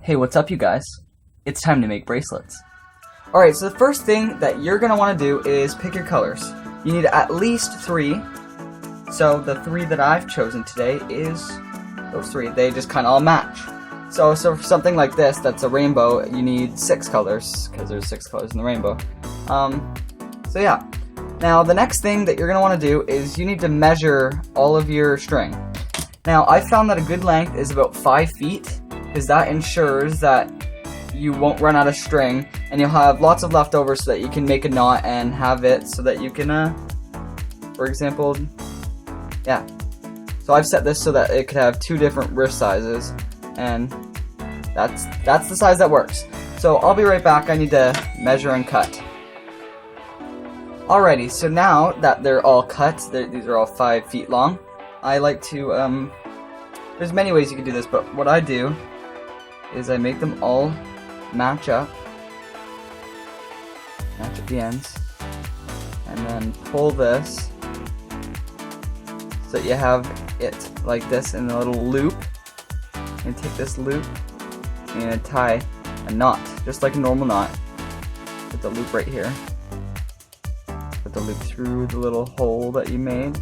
Hey, what's up you guys? It's time to make bracelets. Alright, so the first thing that you're going to want to do is pick your colors. You need at least 3. So the 3 that I've chosen today is those 3. They just kind of all match. So for something like this, that's a rainbow, you need 6 colors, because there's 6 colors in the rainbow. So yeah. Now the next thing that you're going to want to do is you need to measure all of your string. Now I found that a good length is about 5 feet, because that ensures that you won't run out of string, and you'll have lots of leftovers so that you can make a knot and have it so that you can, for example, yeah. So I've set this so that it could have 2 different wrist sizes, and that's the size that works. So I'll be right back. I need to measure and cut. Alrighty, so now that they're all cut, these are all 5 feet long, I like to, there's many ways you can do this, but what I do is I make them all match up the ends, and then pull this so that you have it like this in a little loop, and take this loop and tie a knot, just like a normal knot. Put the loop right here, put the loop through the little hole that you made.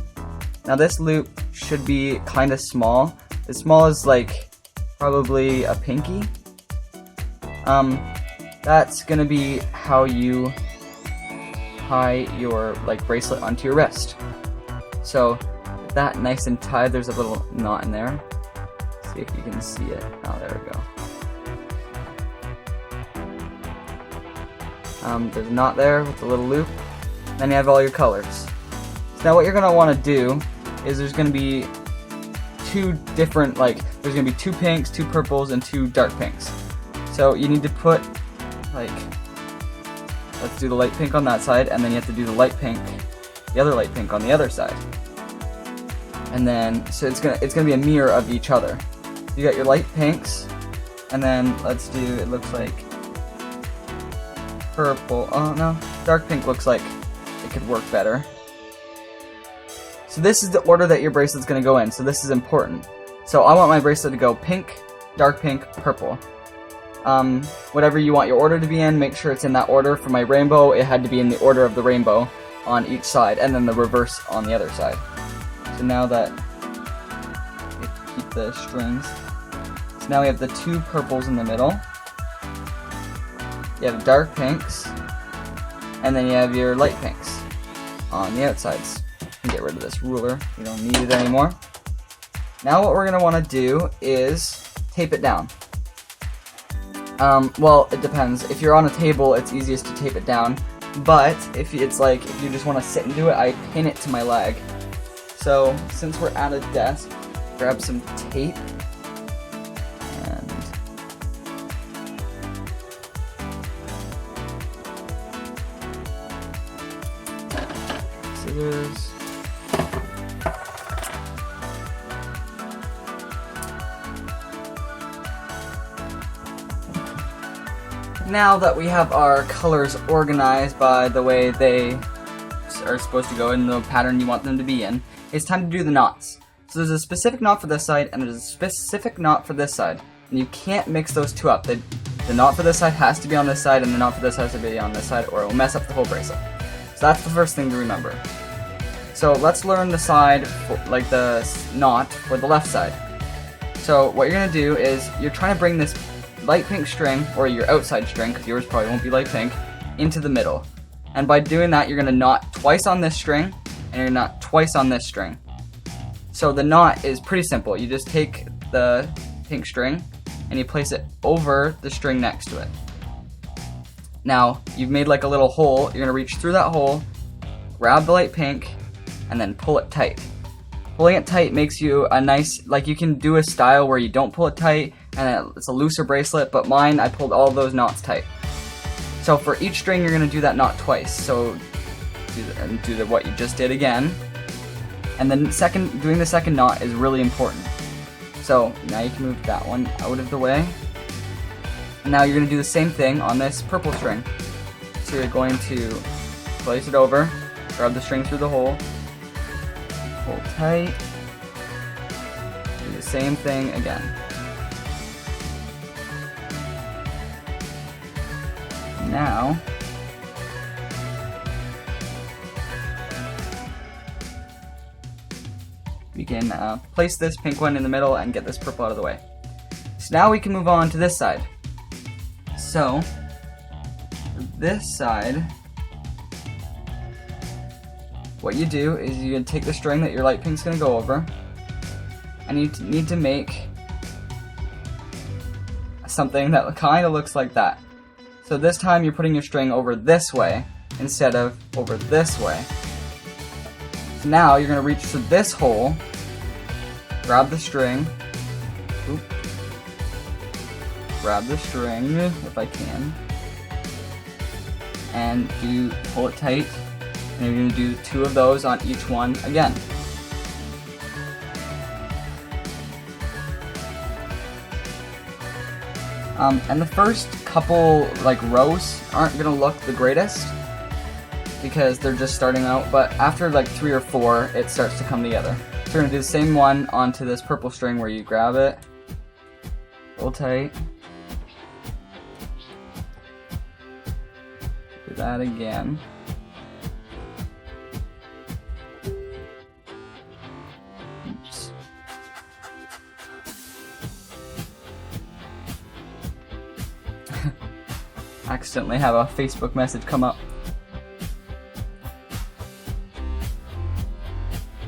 Now this loop should be kind of small, as small as like probably a pinky. That's gonna be how you tie your bracelet onto your wrist. So with that nice and tied, there's a little knot in there. See if you can see it. Oh, there we go. There's a knot there with a little loop. Then you have all your colors. So now what you're gonna want to do is there's gonna be 2 different, there's gonna be 2 pinks, 2 purples, and 2 dark pinks. So you need to put, let's do the light pink on that side, and then you have to do the light pink, the other light pink on the other side. And then, so it's gonna be a mirror of each other. You got your light pinks, and then let's do, it looks like purple, oh no, dark pink looks like it could work better. So this is the order that your bracelet's gonna go in, so this is important. So I want my bracelet to go pink, dark pink, purple. Whatever you want your order to be in, make sure it's in that order. For my rainbow, it had to be in the order of the rainbow on each side, and then the reverse on the other side. So now that keep the strings. So now we have the 2 purples in the middle. You have dark pinks, and then you have your light pinks on the outsides. Get rid of this ruler, we don't need it anymore. Now what we're going to want to do is tape it down. Well, it depends. If you're on a table, it's easiest to tape it down, but if you just want to sit and do it, I pin it to my leg. So since we're at a desk, grab some tape and scissors. Now that we have our colors organized by the way they are supposed to go in the pattern you want them to be in, it's time to do the knots. So there's a specific knot for this side, and there's a specific knot for this side. And you can't mix those 2 up. The knot for this side has to be on this side, and the knot for this has to be on this side, or it will mess up the whole bracelet. So that's the first thing to remember. So let's learn the side, the knot for the left side. So what you're going to do is, you're trying to bring this light pink string, or your outside string, because yours probably won't be light pink, into the middle. And by doing that, you're going to knot twice on this string, and you're going to knot twice on this string. So the knot is pretty simple. You just take the pink string, and you place it over the string next to it. Now, you've made like a little hole. You're going to reach through that hole, grab the light pink, and then pull it tight. Pulling it tight makes you a nice, you can do a style where you don't pull it tight, and it's a looser bracelet, but mine, I pulled all those knots tight. So for each string, you're going to do that knot twice. So do what you just did again. And then doing the second knot is really important. So now you can move that one out of the way. And now you're going to do the same thing on this purple string. So you're going to place it over, grab the string through the hole, pull tight, do the same thing again. now we can place this pink one in the middle and get this purple out of the way. So now we can move on to this side. So this side, what you do is you take the string that your light pink's going to go over, and you need to make something that kind of looks like that. So this time you're putting your string over this way instead of over this way. So now you're going to reach to this hole, grab the string, grab the string if I can, and pull it tight, and you're going to do 2 of those on each one again. And the first couple rows aren't going to look the greatest because they're just starting out, but after 3 or 4 it starts to come together. So we're going to do the same one onto this purple string where you grab it, pull tight, do that again. Oops. Accidentally have a Facebook message come up.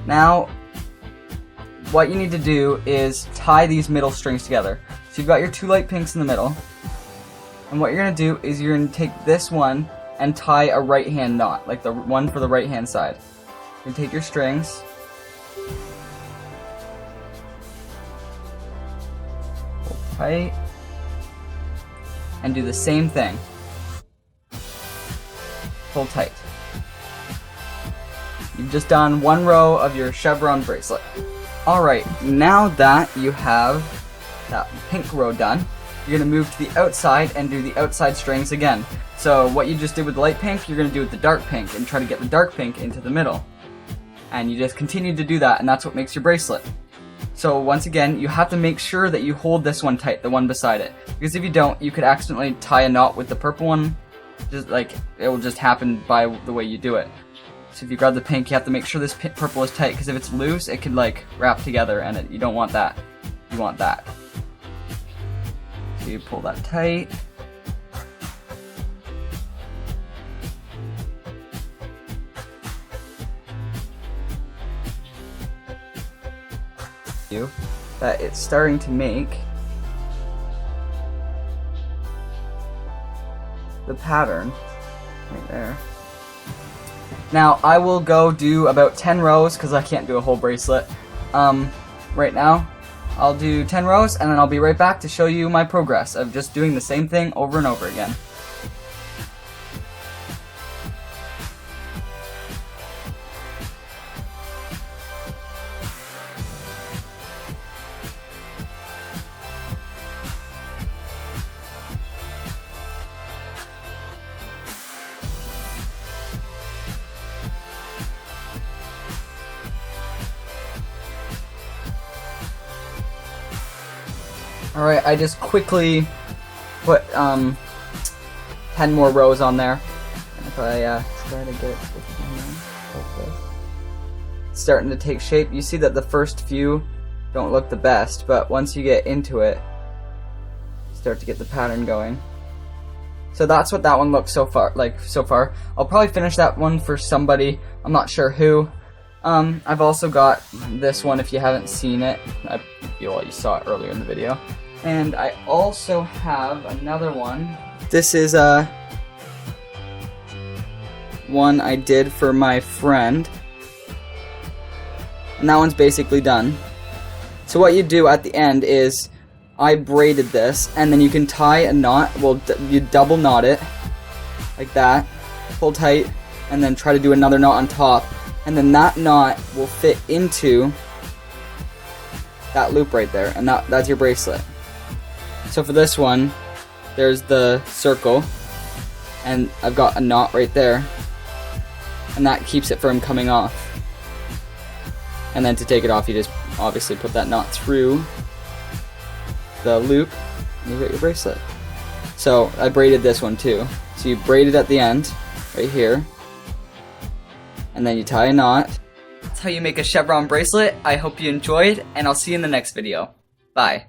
Now, what you need to do is tie these middle strings together. So you've got your 2 light pinks in the middle, and what you're going to do is you're going to take this one and tie a right hand knot, like the one for the right hand side. You take your strings, pull tight, and do the same thing. Pull tight. You've just done 1 row of your chevron bracelet. Alright, now that you have that pink row done, you're going to move to the outside and do the outside strings again. So what you just did with the light pink, you're going to do with the dark pink and try to get the dark pink into the middle. And you just continue to do that, and that's what makes your bracelet. So once again, you have to make sure that you hold this one tight, the one beside it. Because if you don't, you could accidentally tie a knot with the purple one. Just it will just happen by the way you do it. So if you grab the pink, you have to make sure this purple is tight, because if it's loose, it could wrap together, and you don't want that. You want that. So you pull that tight. That it's starting to make the pattern right there. Now I will go do about 10 rows because I can't do a whole bracelet right now. I'll do 10 rows and then I'll be right back to show you my progress of just doing the same thing over and over again. Alright, I just quickly put 10 more rows on there. And if I try to get it it's starting to take shape. You see that the first few don't look the best, but once you get into it, you start to get the pattern going. So that's what that one looks so far. I'll probably finish that one for somebody. I'm not sure who. I've also got this one if you haven't seen it. You saw it earlier in the video. And I also have another one. This is one I did for my friend. And that one's basically done. So what you do at the end is, I braided this, and then you can tie a knot. Well, you double knot it, like that, pull tight, and then try to do another knot on top. And then that knot will fit into that loop right there, and that's your bracelet. So for this one, there's the circle, and I've got a knot right there, and that keeps it from coming off. And then to take it off, you just obviously put that knot through the loop, and you get your bracelet. So I braided this one too. So you braid it at the end, right here, and then you tie a knot. That's how you make a chevron bracelet. I hope you enjoyed, and I'll see you in the next video. Bye.